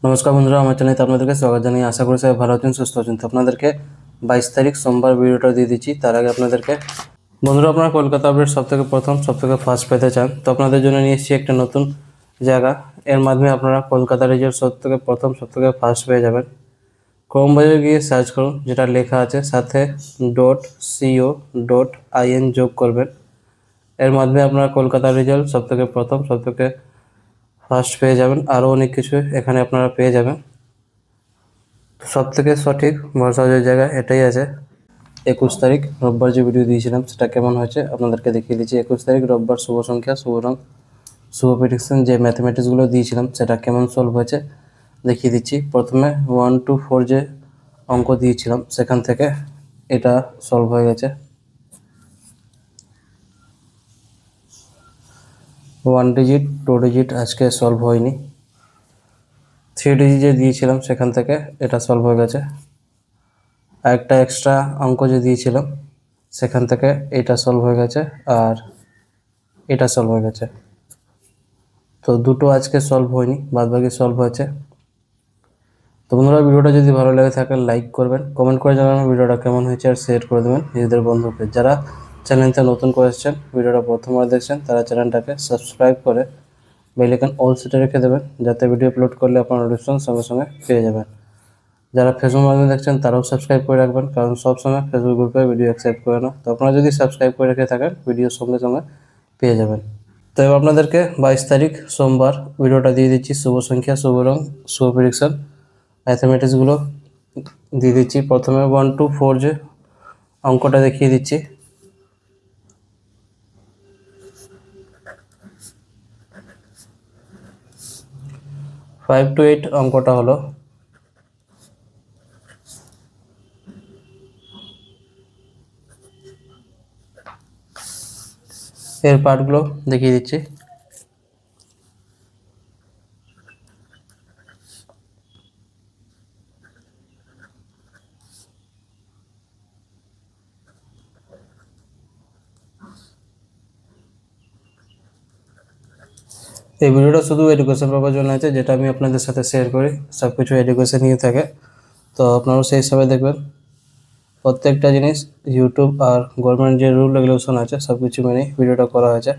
নমস্কার বন্ধুরা, আমার চ্যানেলে আপনাদেরকে স্বাগত জানাই। আশা করি সবাই ভালো আছেন, সুস্থ আছেন। তো আপনাদেরকে 22 তারিখ সোমবার ভিডিওটা দিয়ে দিচ্ছি। তার আগে আপনাদেরকে বন্ধুরা, আপনারা কলকাতা আপডেট সবথেকে প্রথম সবথেকে ফার্স্ট পেতে চান, তো আপনাদের জন্য নিয়ে এসেছি একটা নতুন জায়গা। এর মাধ্যমে আপনারা কলকাতা রেজাল্ট সবথেকে প্রথম সবথেকে ফার্স্ট পেয়ে যাবেন। ক্রোম বাজারে গিয়ে সার্চ করুন, যেটা লেখা আছে সাথে .co.in যোগ করবেন। এর মাধ্যমে আপনারা কলকাতা রেজাল্ট সবথেকে প্রথম সবথেকে ফার্স্ট পেয়ে যাবেন। আরও অনেক কিছু এখানে আপনারা পেয়ে যাবেন। সবথেকে সঠিক ভরসার জায়গা এটাই আছে। 21 তারিখ রোববার যে ভিডিও দিয়েছিলাম সেটা কেমন হয়েছে আপনাদেরকে দেখিয়ে দিচ্ছি। 21 তারিখ রোববার শুভ সংখ্যা, শুভ রং, শুভ প্রেডিকশন যে ম্যাথমেটিক্সগুলো দিয়েছিলাম সেটা কেমন সলভ হয়েছে দেখিয়ে দিচ্ছি। প্রথমে 1 to 4 যে অঙ্ক দিয়েছিলাম সেখান থেকে এটা সলভ হয়ে গেছে। 1 ডিজিট 2 ডিজিট আজকে সলভ হয়নি। 3 ডিজিট যে দিয়েছিলাম সেখান থেকে এটা সলভ হয়ে গেছে। একটা এক্সট্রা অঙ্ক যে দিয়েছিলাম সেখান থেকে এটা সলভ হয়ে গেছে, আর এটা সলভ হয়ে গেছে। তো দুটো আজকে সলভ হয়নি, বাদবাকি সলভ হয়েছে। তো বন্ধুরা, ভিডিওটা যদি ভালো লাগে থাকে লাইক করবেন, কমেন্ট করে জানাবেন ভিডিওটা কেমন হয়েছে, আর শেয়ার করে দেবেন নিজেদের বন্ধুকে। যারা চ্যানেলটা নতুন করে এসেছেন, ভিডিওটা প্রথমবার দেখছেন, তারা চ্যানেলটাকে সাবস্ক্রাইব করে বেল আইকন অল সেটে রেখে দেবেন, যাতে ভিডিও আপলোড করলে আপনার নোটিফিকেশন সঙ্গে সঙ্গে পেয়ে যাবেন। যারা ফেসবুক মাধ্যমে দেখছেন তারাও সাবস্ক্রাইব করে রাখবেন, কারণ সবসময় ফেসবুক গ্রুপে ভিডিও অ্যাকসেপ্ট করে না। তো আপনারা যদি সাবস্ক্রাইব করে রেখে থাকেন, ভিডিও সঙ্গে সঙ্গে পেয়ে যাবেন। তো এবার আপনাদেরকে 22 তারিখ সোমবার ভিডিওটা দিয়ে দিচ্ছি। শুভ সংখ্যা, শুভ রং, শুভ প্রেডিকশন ম্যাথমেটিক্সগুলো দিয়ে দিচ্ছি। প্রথমে 1 to 4 যে অঙ্কটা দেখিয়ে দিচ্ছি। ফাইভ টু এইট অঙ্কটা হলো। এর পার্টগুলো দেখিয়ে দিচ্ছি। এই ভিডিওটা শুধু এডুকেশন পারপার জন্য আছে, যেটা আমি আপনাদের সাথে শেয়ার করি। সব কিছু এডুকেশন নিয়ে থাকে, তো আপনারাও সেই হিসাবে দেখবেন। প্রত্যেকটা জিনিস ইউটিউব আর গভর্নমেন্ট যে রুল রেগুলেশন আছে সব কিছু মেনে ভিডিওটা করা হয়েছে।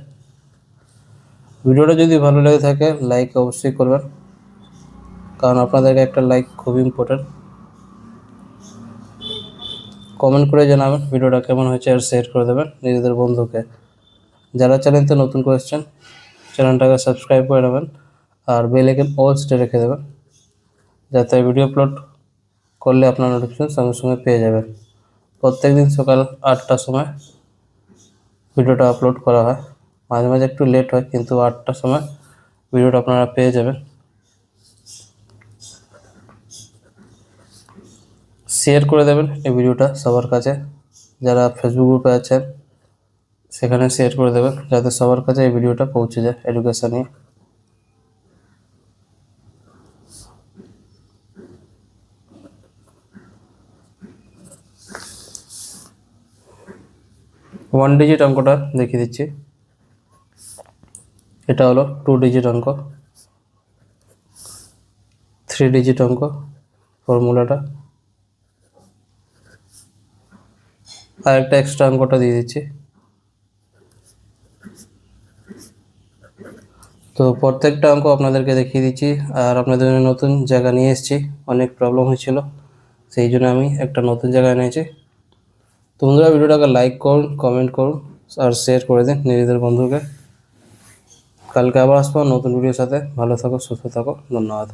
ভিডিওটা যদি ভালো লেগে থাকে লাইক অবশ্যই করবেন, কারণ আপনাদেরকে একটা লাইক খুব ইম্পর্টেন্ট। কমেন্ট করে জানাবেন ভিডিওটা কেমন হয়েছে, আর শেয়ার করে দেবেন নিজেদের বন্ধুকে। যারা চ্যানেলতে নতুন করে এসেছেন, চ্যানেলটাকে সাবস্ক্রাইব করে নেবেন, আর বেল আইকন অল সেটে রেখে দেবেন, যাতে ভিডিও আপলোড করলে আপনার নোটিফিকেশন সঙ্গে সঙ্গে পেয়ে যাবেন। প্রত্যেকদিন সকাল 8টার সময় ভিডিওটা আপলোড করা হয়। মাঝে মাঝে একটু লেট হয়, কিন্তু 8টার সময় ভিডিওটা আপনারা পেয়ে যাবেন। শেয়ার করে দেবেন এই ভিডিওটা সবার কাছে। যারা ফেসবুক গ্রুপে আছেন সেখানে শেয়ার করে দেবেন, যাতে সবার কাছে এই ভিডিওটা পৌঁছে যায় এডুকেশন নিয়ে। ওয়ান ডিজিট অঙ্কটা দেখিয়ে দিচ্ছি। এটা হলো 2 ডিজিট অঙ্ক, 3 ডিজিট অঙ্ক ফর্মুলাটা, আর একটা এক্সট্রা অঙ্কটা দিয়ে দিচ্ছি। তো প্রত্যেকটা অঙ্ক আপনাদেরকে দেখিয়ে দিচ্ছি, আর আপনাদের জন্য নতুন জায়গা নিয়ে এসেছি। অনেক প্রবলেম হয়েছিল, সেই জন্য আমি একটা নতুন জায়গায় নিয়েছি। তো বন্ধুরা, ভিডিওটাকে লাইক করুন, কমেন্ট করুন, আর শেয়ার করে দিন নিজেদের বন্ধুকে। কালকে আবার আসবো নতুন ভিডিওর সাথে। ভালো থাকো, সুস্থ থাকো, ধন্যবাদ।